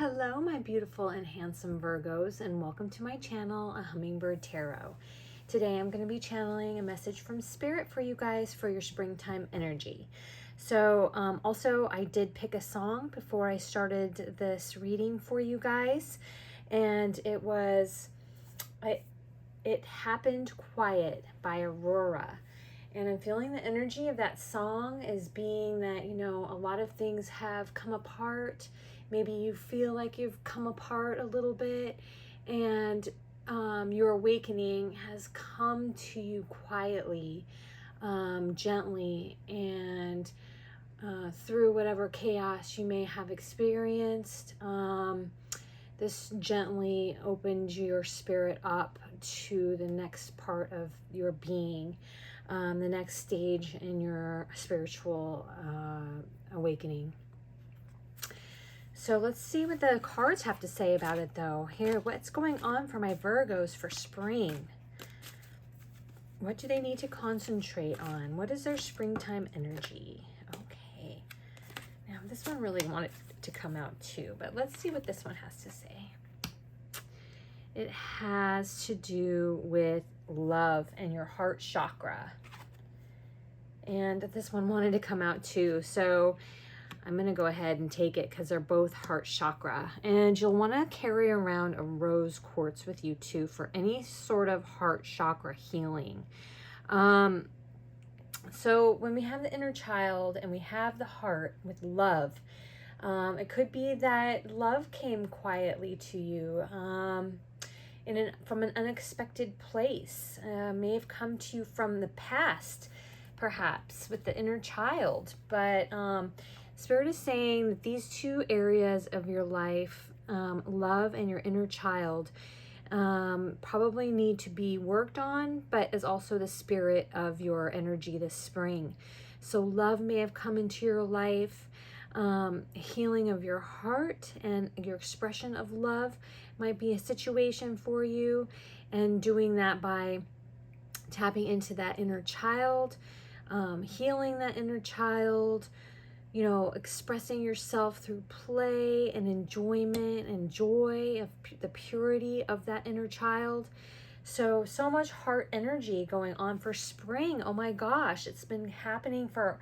Hello, my beautiful and handsome Virgos, and welcome to my channel, A Hummingbird Tarot. Today I'm going to be channeling a message from Spirit for you guys for your springtime energy. So also I did pick a song before I started this reading for you guys, and it was It Happened Quiet by Aurora. And I'm feeling the energy of that song as being that, you know, a lot of things have come apart. Maybe you feel like you've come apart a little bit, and your awakening has come to you quietly, gently, and through whatever chaos you may have experienced. This gently opened your spirit up to the next part of your being, the next stage in your spiritual awakening. So let's see what the cards have to say about it, though. Here, what's going on for my Virgos for spring? What do they need to concentrate on? What is their springtime energy? Okay. Now, this one really wanted to come out too, but let's see what this one has to say. It has to do with love and your heart chakra. And this one wanted to come out too. So I'm going to go ahead and take it because they're both heart chakra. And you'll want to carry around a rose quartz with you too for any sort of heart chakra healing. So when we have the inner child and we have the heart with love, it could be that love came quietly to you from an unexpected place. May have come to you from the past, perhaps, with the inner child. But Spirit is saying that these two areas of your life, love and your inner child, probably need to be worked on, but is also the spirit of your energy this spring. So love may have come into your life, healing of your heart and your expression of love might be a situation for you, and doing that by tapping into that inner child, healing that inner child, you know, expressing yourself through play and enjoyment and joy of the purity of that inner child. So much heart energy going on for spring. Oh my gosh, it's been happening for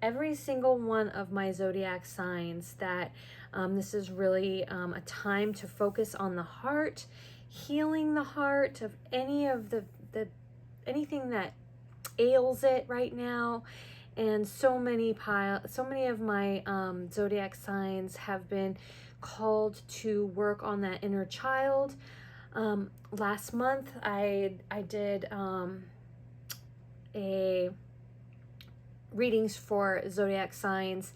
every single one of my zodiac signs that this is really a time to focus on the heart, healing the heart of anything that ails it right now. And so many of my zodiac signs have been called to work on that inner child. Last month I did a readings for zodiac signs,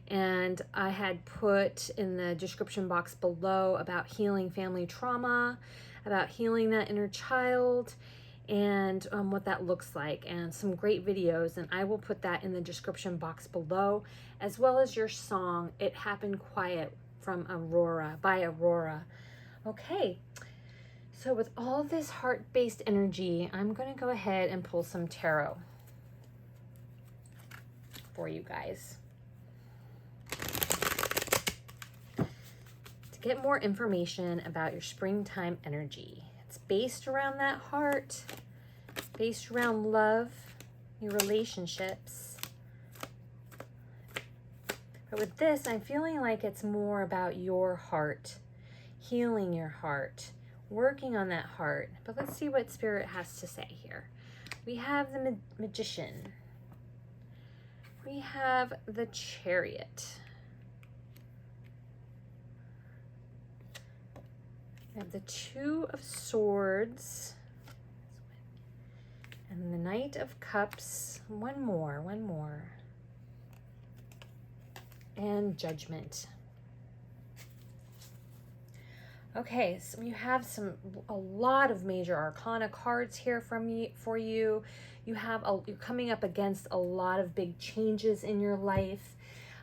and I had put in the description box below about healing family trauma, about healing that inner child, and what that looks like, and some great videos, and I will put that in the description box below, as well as your song It Happened Quiet from Aurora, by Aurora. Okay, so with all this heart-based energy, I'm going to go ahead and pull some tarot for you guys to get more information about your springtime energy. It's based around that heart, based around love, your relationships. But with this, I'm feeling like it's more about your heart, healing your heart, working on that heart. But let's see what Spirit has to say here. We have the Magician. We have the Chariot. We have the Two of Swords. And the Knight of Cups. One more. And Judgment. Okay, so you have a lot of major arcana cards here for you. You're coming up against a lot of big changes in your life.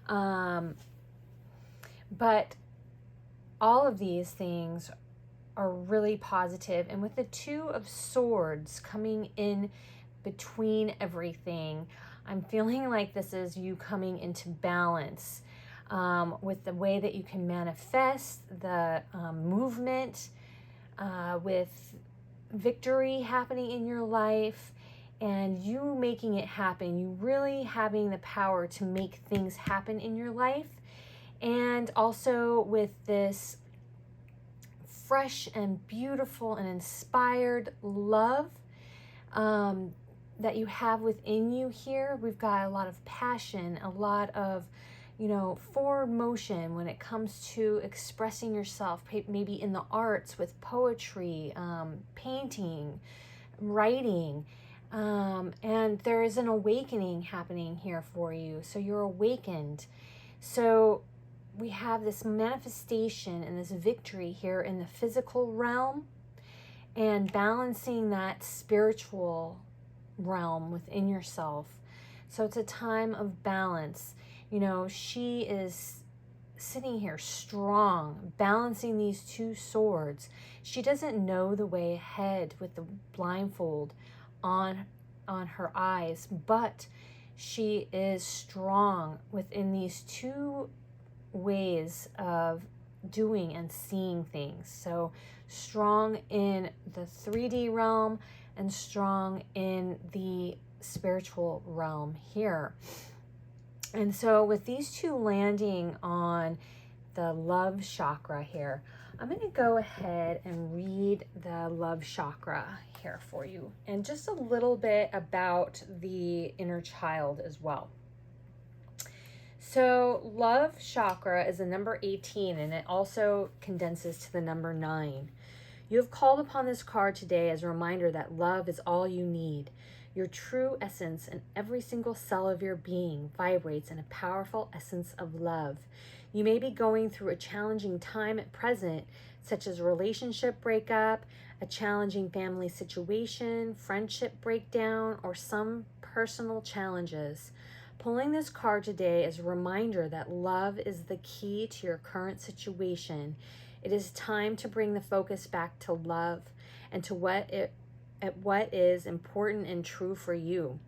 But all of these things are really positive. And with the Two of Swords coming in between everything, I'm feeling like this is you coming into balance. with the way that you can manifest, the movement, with victory happening in your life, and you making it happen, you really having the power to make things happen in your life. And also with this fresh and beautiful and inspired love that you have within you here. We've got a lot of passion, a lot of, forward motion when it comes to expressing yourself, maybe in the arts with poetry, painting, writing. And there is an awakening happening here for you. So you're awakened. So we have this manifestation and this victory here in the physical realm, and balancing that spiritual realm within yourself. So it's a time of balance. She is sitting here strong, balancing these two swords. She doesn't know the way ahead with the blindfold on her eyes, but she is strong within these two ways of doing and seeing things. So strong in the 3D realm and strong in the spiritual realm here. And so with these two landing on the love chakra here, I'm going to go ahead and read the love chakra here for you, and just a little bit about the inner child as well. So love chakra is the number 18, and it also condenses to the number 9. You have called upon this card today as a reminder that love is all you need. Your true essence and every single cell of your being vibrates in a powerful essence of love. You may be going through a challenging time at present, such as a relationship breakup, a challenging family situation, friendship breakdown, or some personal challenges. Pulling this card today is a reminder that love is the key to your current situation. It is time to bring the focus back to love and to what is important and true for you.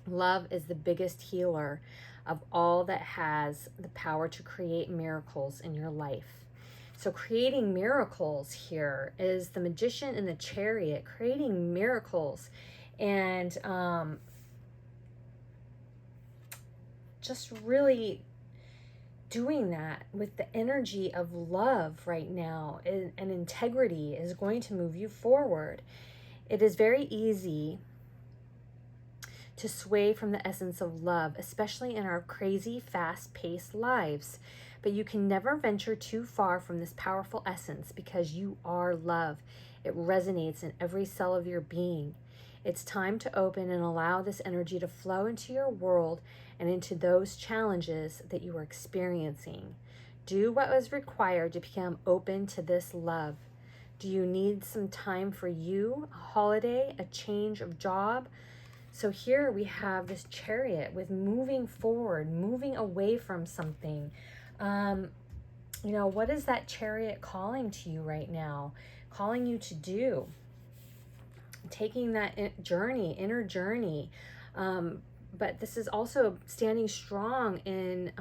Love is the biggest healer of all that has the power to create miracles in your life. So creating miracles here is the Magician in the Chariot, creating miracles, and just really doing that with the energy of love right now, and integrity is going to move you forward. It is very easy to sway from the essence of love, especially in our crazy, fast-paced lives. But you can never venture too far from this powerful essence, because you are love. It resonates in every cell of your being. It's time to open and allow this energy to flow into your world and into those challenges that you are experiencing. Do what was required to become open to this love. Do you need some time for you, a holiday, a change of job? So here we have this Chariot with moving forward, moving away from something. What is that Chariot calling to you right now? Calling you to do? Taking that inner journey. But this is also standing strong in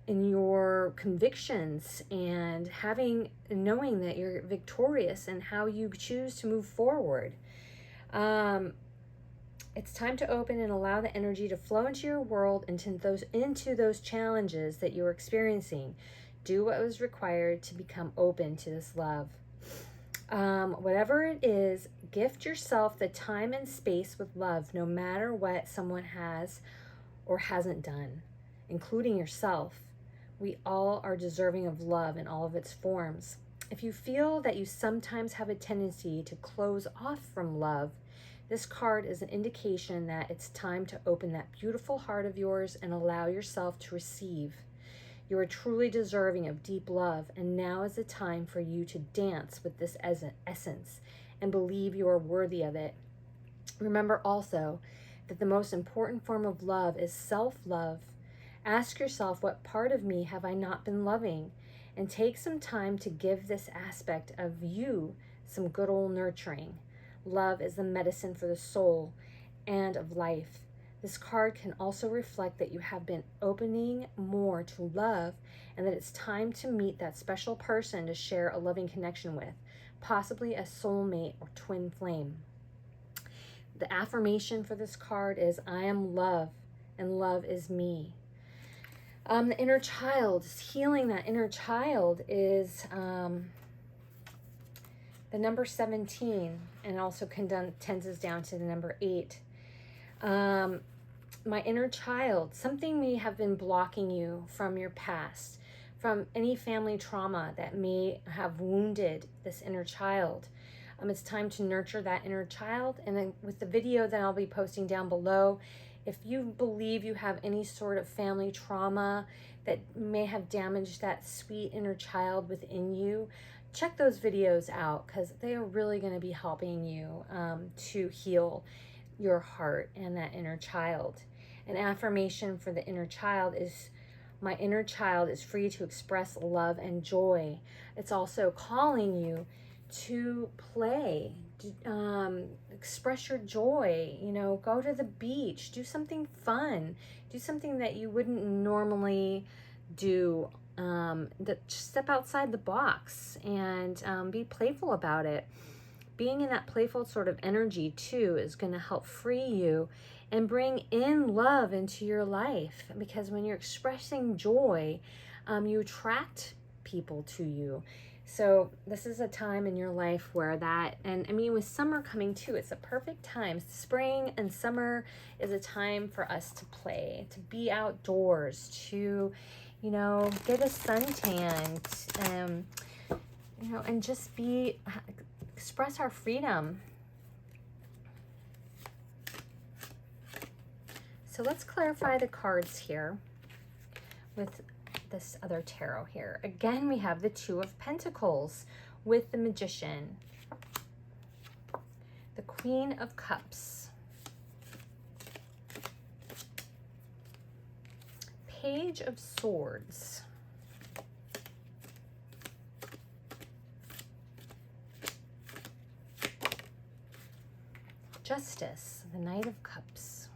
your convictions, and knowing that you're victorious and how you choose to move forward. It's time to open and allow the energy to flow into your world, into those challenges that you're experiencing. Do what was required to become open to this love. Whatever it is, gift yourself the time and space with love, no matter what someone has or hasn't done, including yourself. We all are deserving of love in all of its forms. If you feel that you sometimes have a tendency to close off from love, this card is an indication that it's time to open that beautiful heart of yours and allow yourself to receive. You are truly deserving of deep love, and now is the time for you to dance with this essence and believe you are worthy of it. Remember also that the most important form of love is self-love. Ask yourself, what part of me have I not been loving? And take some time to give this aspect of you some good old nurturing. Love is the medicine for the soul and of life. This card can also reflect that you have been opening more to love and that it's time to meet that special person to share a loving connection with, possibly a soulmate or twin flame. The affirmation for this card is, I am love and love is me. The inner child, healing that inner child is the number 17, and also condenses down to the number 8. My inner child, something may have been blocking you from your past, from any family trauma that may have wounded this inner child. It's time to nurture that inner child. And then with the video that I'll be posting down below, if you believe you have any sort of family trauma that may have damaged that sweet inner child within you, check those videos out, because they are really going to be helping you to heal your heart and that inner child. An affirmation for the inner child is, my inner child is free to express love and joy. It's also calling you to play, express your joy, go to the beach, do something fun, do something that you wouldn't normally do, step outside the box and be playful about it. Being in that playful sort of energy too is going to help free you and bring in love into your life, because when you're expressing joy, you attract people to you. So this is a time in your life where that, and I mean with summer coming too, it's a perfect time. Spring and summer is a time for us to play, to be outdoors, to, get a suntan, and just express our freedom. So let's clarify the cards here with this other tarot here. Again, we have the Two of Pentacles with the Magician, the Queen of Cups, Page of Swords, Justice, the Knight of Cups,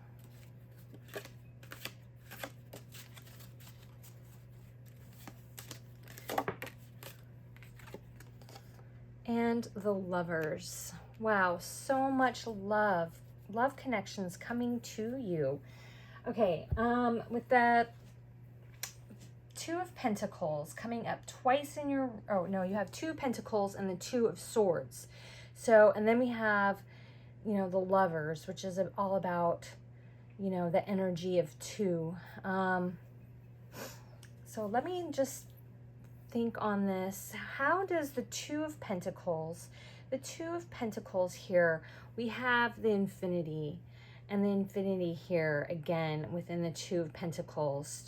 and the Lovers. Wow, so much love connections coming to you. Okay, with the Two of Pentacles coming up twice in your, you have Two Pentacles and the Two of Swords. So, and then we have, the Lovers, which is all about, the energy of two. So let me just think on this. How does the Two of Pentacles here, we have the Infinity, and the Infinity here again within the Two of Pentacles.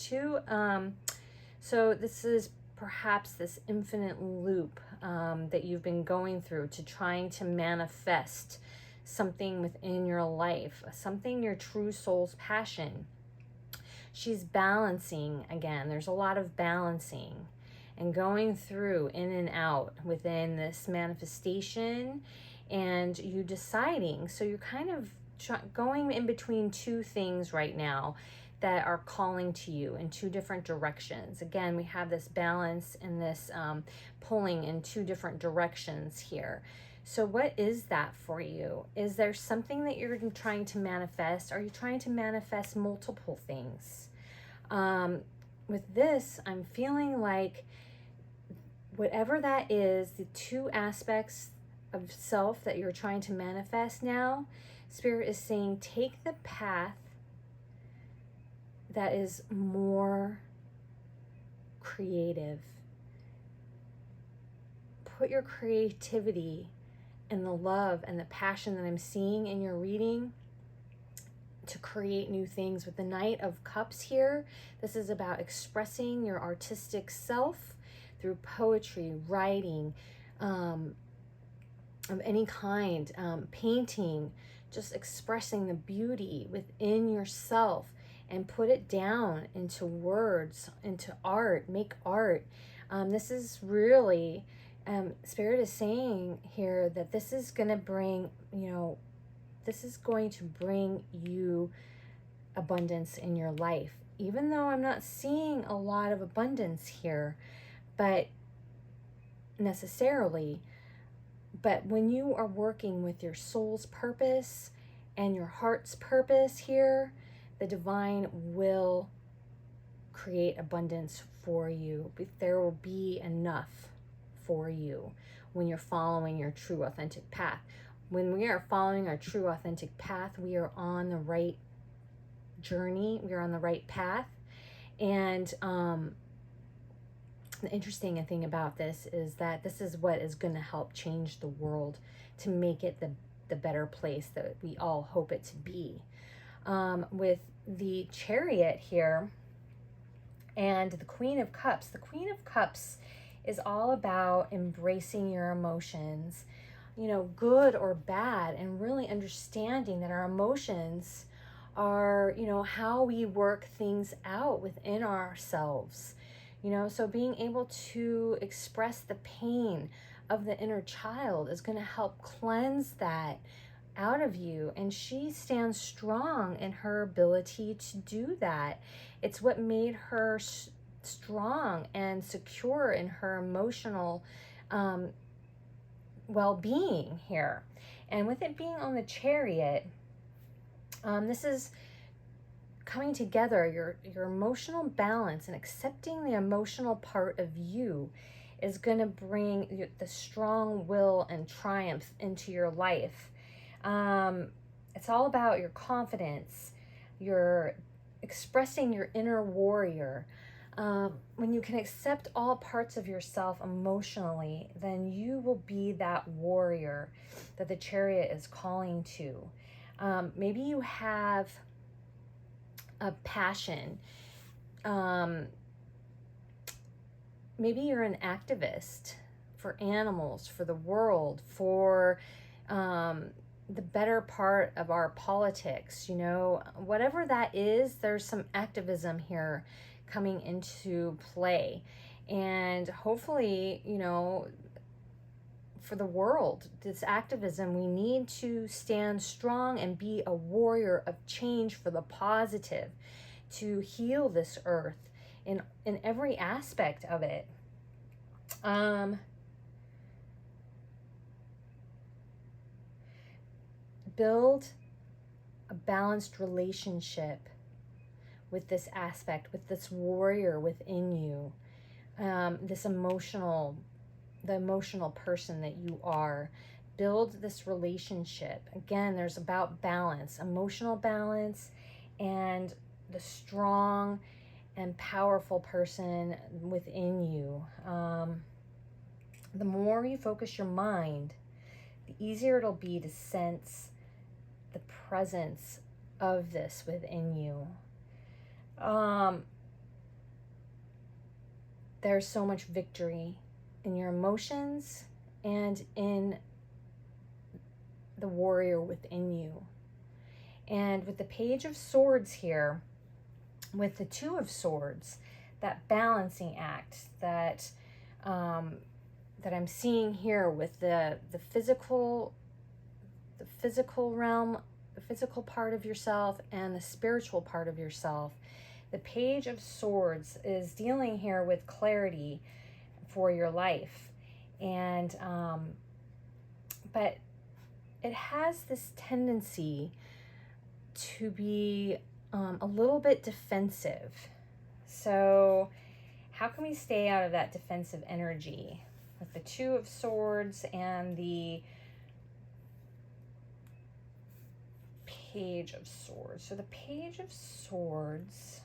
So this is perhaps this infinite loop that you've been going through to trying to manifest something within your life, something, your true soul's passion. She's balancing again. There's a lot of balancing and going through in and out within this manifestation, and you deciding. So you're kind of going in between two things right now that are calling to you in two different directions. Again, we have this balance and this pulling in two different directions here. So what is that for you? Is there something that you're trying to manifest? Are you trying to manifest multiple things? With this, I'm feeling like whatever that is, the two aspects of self that you're trying to manifest now, Spirit is saying, take the path that is more creative. Put your creativity and the love and the passion that I'm seeing in your reading to create new things. With the Knight of Cups here, this is about expressing your artistic self through poetry, writing, of any kind, painting, just expressing the beauty within yourself and put it down into words, into art, make art. This is really, Spirit is saying here that this is going to bring, this is going to bring you abundance in your life, even though I'm not seeing a lot of abundance here, but necessarily. But when you are working with your soul's purpose and your heart's purpose here, the divine will create abundance for you. There will be enough for you when you're following your true authentic path. When we are following our true authentic path, we are on the right journey, we are on the right path. And the interesting thing about this is that this is what is going to help change the world to make it the better place that we all hope it to be. With the Chariot here and the Queen of Cups. The Queen of Cups is all about embracing your emotions, good or bad, and really understanding that our emotions are, how we work things out within ourselves. So being able to express the pain of the inner child is going to help cleanse that out of you. And she stands strong in her ability to do that. It's what made her strong and secure in her emotional well-being here. And with it being on the Chariot, this is coming together. Your emotional balance and accepting the emotional part of you is going to bring the strong will and triumph into your life. It's all about your confidence, your expressing your inner warrior. When you can accept all parts of yourself emotionally, then you will be that warrior that the Chariot is calling to. Maybe you have a passion. Maybe you're an activist for animals, for the world, for the better part of our politics, whatever that is. There's some activism here coming into play. And hopefully, for the world, this activism, we need to stand strong and be a warrior of change for the positive, to heal this earth in every aspect of it. Build a balanced relationship with this aspect, with this warrior within you, the emotional person that you are. Build this relationship. Again, there's about balance, emotional balance, and the strong and powerful person within you. The more you focus your mind, the easier it'll be to sense the presence of this within you. There's so much victory in your emotions and in the warrior within you. And with the Page of Swords here, with the Two of Swords, that balancing act that I'm seeing here with the physical realm, the physical part of yourself, and the spiritual part of yourself. The Page of Swords is dealing here with clarity for your life. And but it has this tendency to be a little bit defensive. So how can we stay out of that defensive energy with the Two of Swords and the Page of Swords? So the Page of Swords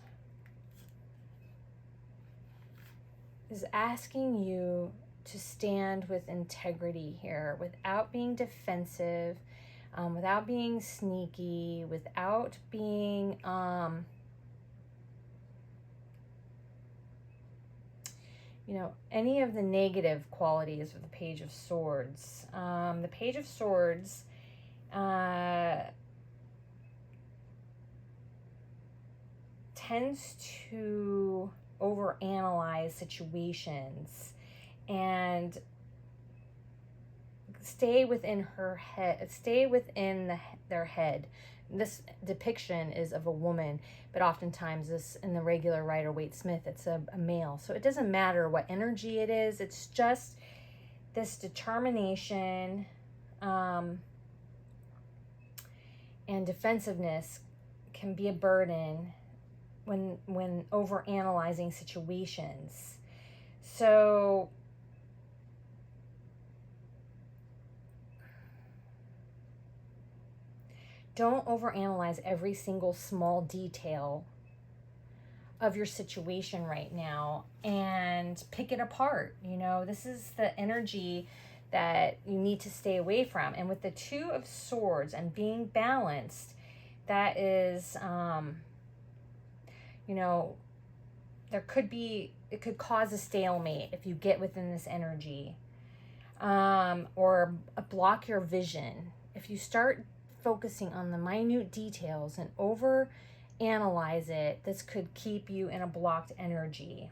is asking you to stand with integrity here, without being defensive, without being sneaky, without being any of the negative qualities of the Page of Swords. The Page of Swords tends to overanalyze situations and stay within their head, this depiction is of a woman, but oftentimes this in the regular Rider-Waite-Smith, it's a male. So it doesn't matter what energy it is. It's just this determination and defensiveness can be a burden when over analyzing situations. So don't overanalyze every single small detail of your situation right now and pick it apart. You know, this is the energy that you need to stay away from. And with the Two of Swords and being balanced, that is, you know, it could cause a stalemate if you get within this energy, or block your vision. If you start focusing on the minute details and over analyze it, this could keep you in a blocked energy.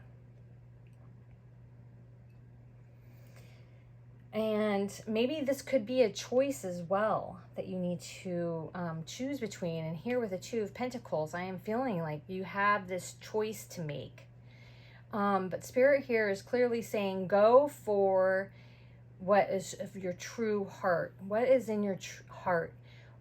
And maybe this could be a choice as well that you need to choose between. And here with the Two of Pentacles, I am feeling like you have this choice to make. But Spirit here is clearly saying, go for what is of your true heart. What is in your heart?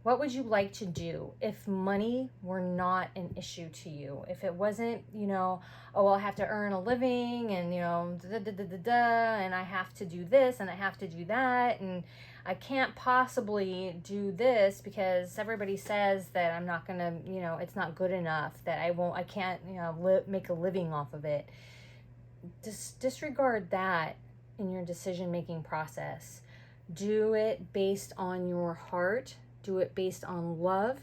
What would you like to do if money were not an issue to you? If it wasn't, you know, oh, well, I have to earn a living and, you know, and I have to do this and I have to do that. And I can't possibly do this because everybody says that I'm not going to, you know, it's not good enough, that I can't, you know, make a living off of it. Disregard that in your decision-making process. Do it based on your heart. Do it based on love.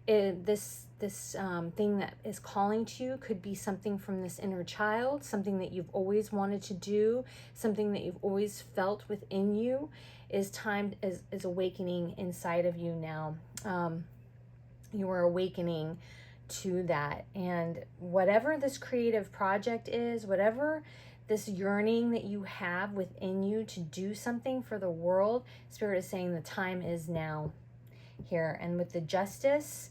This thing that is calling to you could be something from this inner child, something that you've always wanted to do, something that you've always felt within you is awakening inside of you now. You are awakening to that. And whatever this creative project is, whatever this yearning that you have within you to do something for the world, Spirit is saying the time is now. Here. And with the Justice,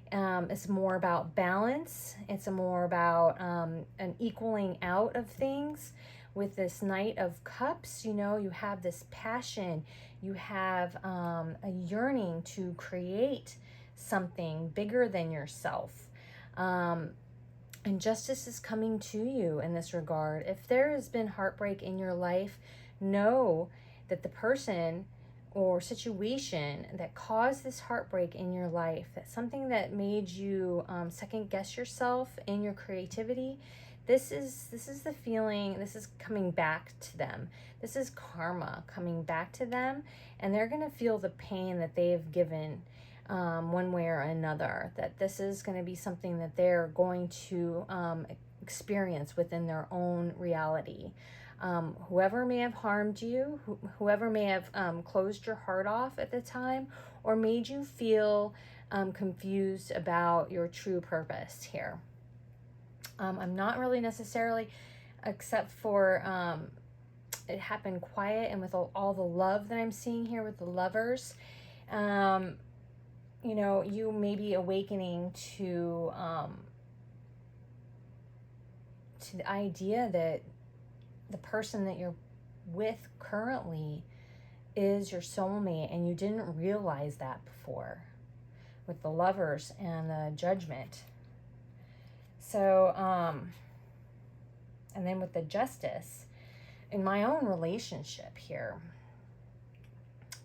it's more about balance. It's more about an equaling out of things. With this Knight of Cups, you know, you have this passion. You have a yearning to create something bigger than yourself. And justice is coming to you in this regard. If there has been heartbreak in your life, know that the person or situation that caused this heartbreak in your life, that's something that made you second guess yourself in your creativity, this is the feeling, this is coming back to them. This is karma coming back to them, and they're going to feel the pain that they've given one way or another, that this is going to be something that they're going to experience within their own reality. Whoever may have harmed you, whoever may have closed your heart off at the time, or made you feel confused about your true purpose here. I'm not really necessarily, except for it happened quiet and with all the love that I'm seeing here with the Lovers. You know, you may be awakening to the idea that the person that you're with currently is your soulmate, and you didn't realize that before with the Lovers and the Judgment. So, and then with the Justice, in my own relationship here,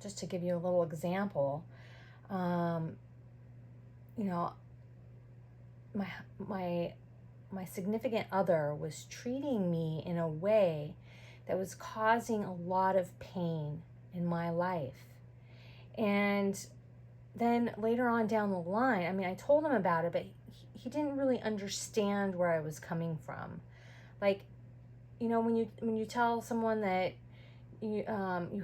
just to give you a little example, you know, my significant other was treating me in a way that was causing a lot of pain in my life. And then later on down the line, I mean, I told him about it, but he didn't really understand where I was coming from. Like, you know, when you tell someone that you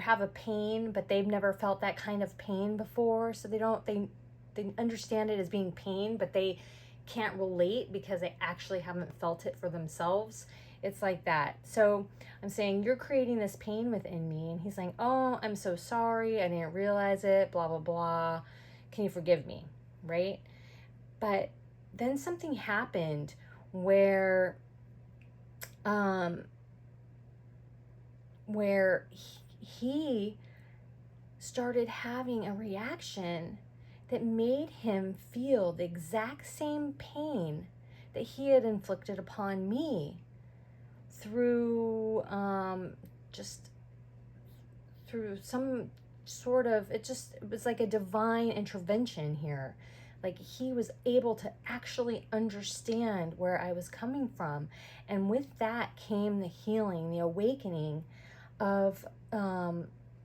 have a pain, but they've never felt that kind of pain before, so they understand it as being pain, but they can't relate because they actually haven't felt it for themselves. It's like that. So I'm saying, you're creating this pain within me. And he's saying, oh, I'm so sorry. I didn't realize it, blah, blah, blah. Can you forgive me? right? But then something happened where he started having a reaction that made him feel the exact same pain that he had inflicted upon me through just through some sort of, it was like a divine intervention here. Like he was able to actually understand where I was coming from. And with that came the healing, the awakening of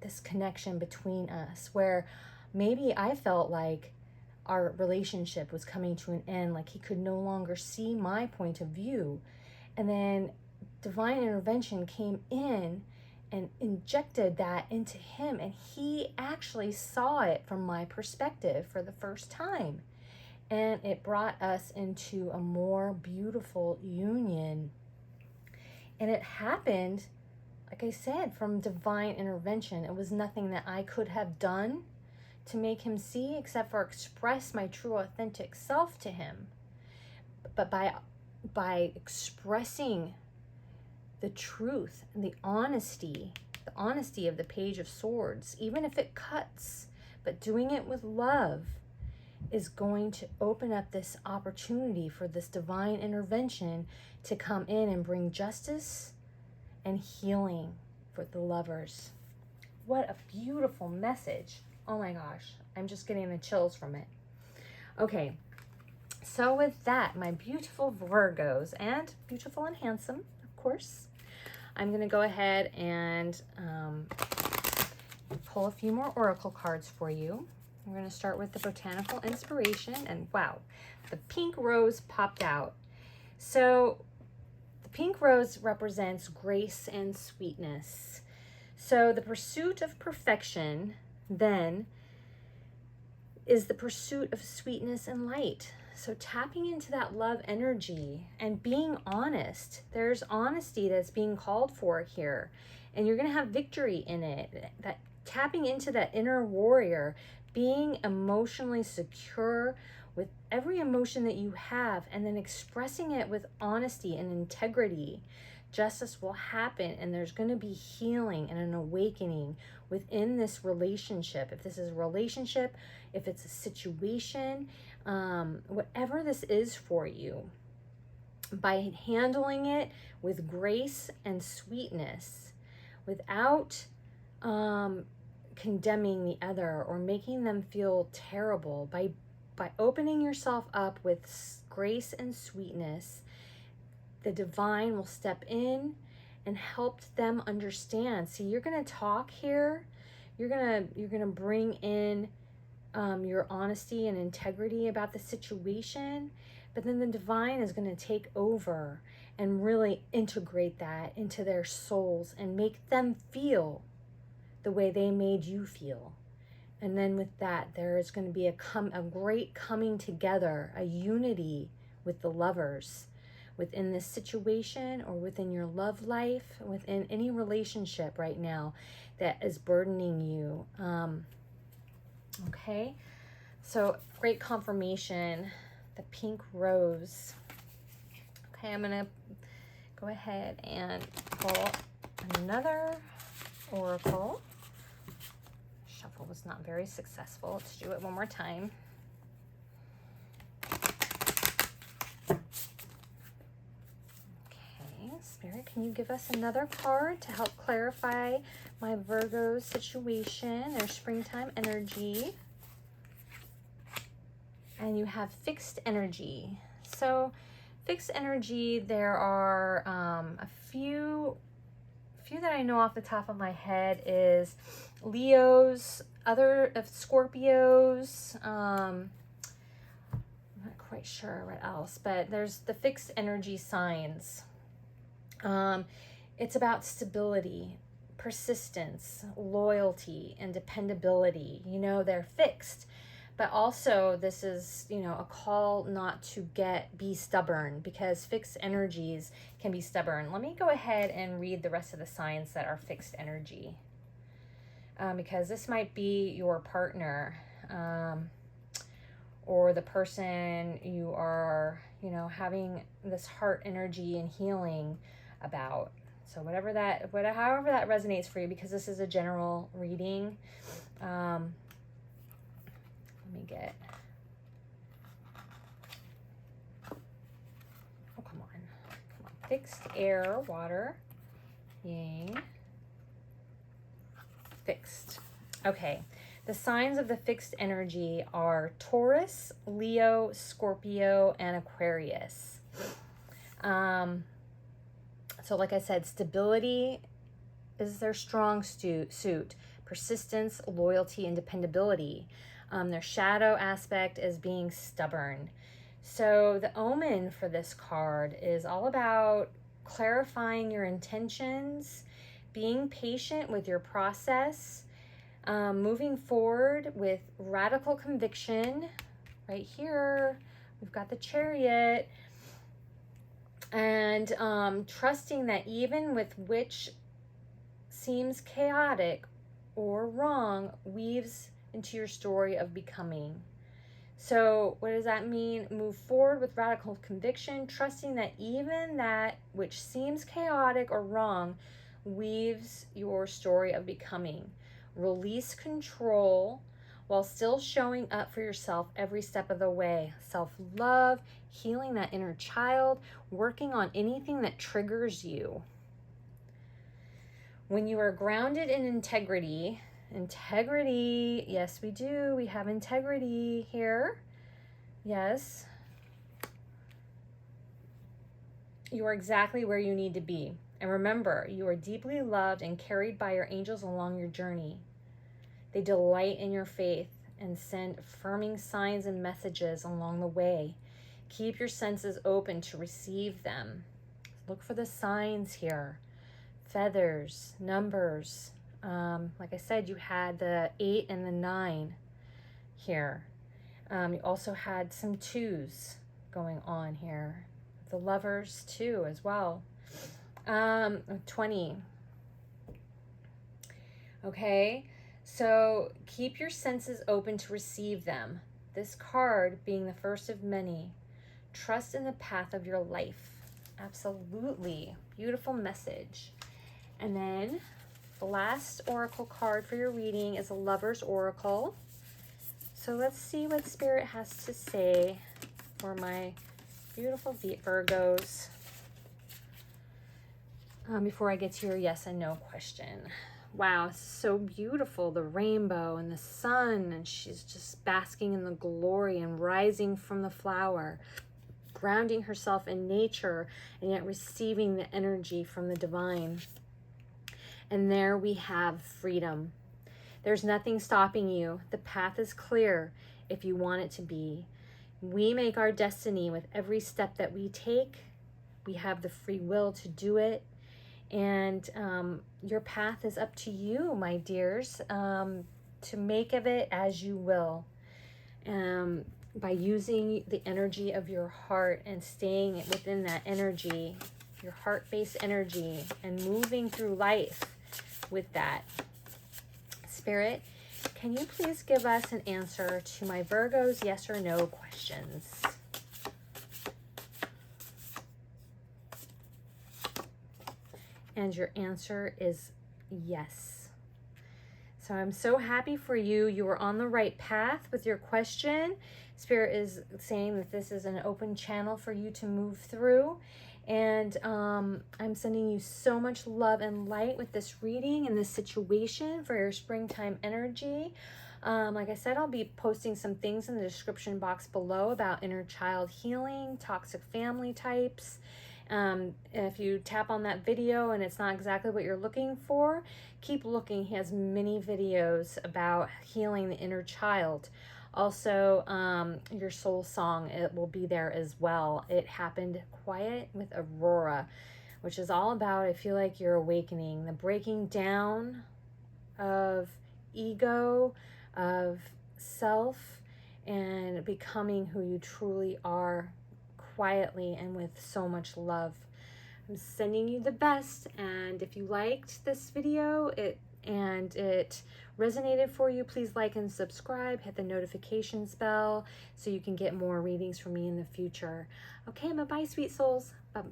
this connection between us, where maybe I felt like our relationship was coming to an end, like he could no longer see my point of view. And then divine intervention came in and injected that into him, and he actually saw it from my perspective for the first time. And it brought us into a more beautiful union. And it happened, like I said, from divine intervention. It was nothing that I could have done to make him see, except for express my true authentic self to him. But by expressing the truth and the honesty of the Page of Swords, even if it cuts, but doing it with love, is going to open up this opportunity for this divine intervention to come in and bring justice and healing for the lovers. What a beautiful message. Oh my gosh, I'm just getting the chills from it. Okay, so with that, my beautiful Virgos, and beautiful and handsome, of course, I'm going to go ahead and pull a few more oracle cards for you. We're going to start with the botanical inspiration, and wow, the pink rose popped out. So the pink rose represents grace and sweetness. So the pursuit of perfection then is the pursuit of sweetness and light. So tapping into that love energy and being honest. There's honesty that's being called for here, and you're going to have victory in it. That tapping into that inner warrior, being emotionally secure with every emotion that you have, and then expressing it with honesty and integrity. Justice will happen, and there's going to be healing and an awakening within this relationship. If this is a relationship, if it's a situation, whatever this is for you, by handling it with grace and sweetness, without condemning the other or making them feel terrible, by opening yourself up with grace and sweetness, the divine will step in and help them understand. See, you're going to talk here. You're going to bring in your honesty and integrity about the situation, but then the divine is going to take over and really integrate that into their souls and make them feel the way they made you feel. And then with that, there is going to be a great coming together, a unity with the lovers within this situation, or within your love life, within any relationship right now that is burdening you. Okay, so great confirmation, the pink rose. Okay, I'm gonna go ahead and pull another oracle. Shuffle was not very successful. Let's do it one more time. Okay, Spirit, can you give us another card to help clarify my Virgo situation, their springtime energy? And you have fixed energy. So fixed energy, there are a few that I know off the top of my head is Leos, other of Scorpios, I'm not quite sure what else, but there's the fixed energy signs. It's about stability, persistence, loyalty, and dependability. You know, they're fixed. But also this is, you know, a call not to be stubborn, because fixed energies can be stubborn. Let me go ahead and read the rest of the signs that are fixed energy, because this might be your partner, or the person you are, you know, having this heart energy and healing about. So however that resonates for you, because this is a general reading. Let me get, oh, come on. Fixed air, water, yang, fixed. Okay. The signs of the fixed energy are Taurus, Leo, Scorpio, and Aquarius. So like I said, stability is their strong suit. Persistence, loyalty, and dependability. Their shadow aspect is being stubborn. So the omen for this card is all about clarifying your intentions, being patient with your process, moving forward with radical conviction. Right here, we've got the Chariot. And trusting that even with which seems chaotic or wrong, weaves into your story of becoming. So what does that mean? Move forward with radical conviction, trusting that even that which seems chaotic or wrong weaves your story of becoming. Release control while still showing up for yourself every step of the way. Self-love, healing that inner child, working on anything that triggers you. When you are grounded in integrity, yes, we do. We have integrity here. Yes. You are exactly where you need to be. And remember, you are deeply loved and carried by your angels along your journey. They delight in your faith and send affirming signs and messages along the way. Keep your senses open to receive them. Look for the signs here. Feathers, numbers. Like I said, you had the 8 and the 9 here. You also had some 2s going on here. The Lovers too as well. 20. Okay, so keep your senses open to receive them. This card being the first of many. Trust in the path of your life. Absolutely. Beautiful message. And then the last oracle card for your reading is a Lover's Oracle. So let's see what Spirit has to say for my beautiful Virgos. Before I get to your yes and no question. Wow, it's so beautiful, the rainbow and the sun, and she's just basking in the glory and rising from the flower, grounding herself in nature and yet receiving the energy from the divine. And there we have freedom. There's nothing stopping you. The path is clear if you want it to be. We make our destiny with every step that we take. We have the free will to do it. And your path is up to you, my dears, to make of it as you will. By using the energy of your heart and staying within that energy, your heart-based energy, and moving through life with that. Spirit, can you please give us an answer to my Virgo's yes or no questions? And your answer is yes. So I'm so happy for you. You are on the right path with your question. Spirit is saying that this is an open channel for you to move through. And I'm sending you so much love and light with this reading and this situation for your springtime energy. Like I said, I'll be posting some things in the description box below about inner child healing, toxic family types. If you tap on that video and it's not exactly what you're looking for, keep looking. He has many videos about healing the inner child. Also, your soul song, it will be there as well. It happened quiet with Aurora, which is all about, I feel like you're awakening, the breaking down of ego, of self, and becoming who you truly are quietly and with so much love. I'm sending you the best, and if you liked this video and it resonated for you, please like and subscribe, hit the notifications bell so you can get more readings from me in the future. Okay, bye-bye, sweet souls. Bye.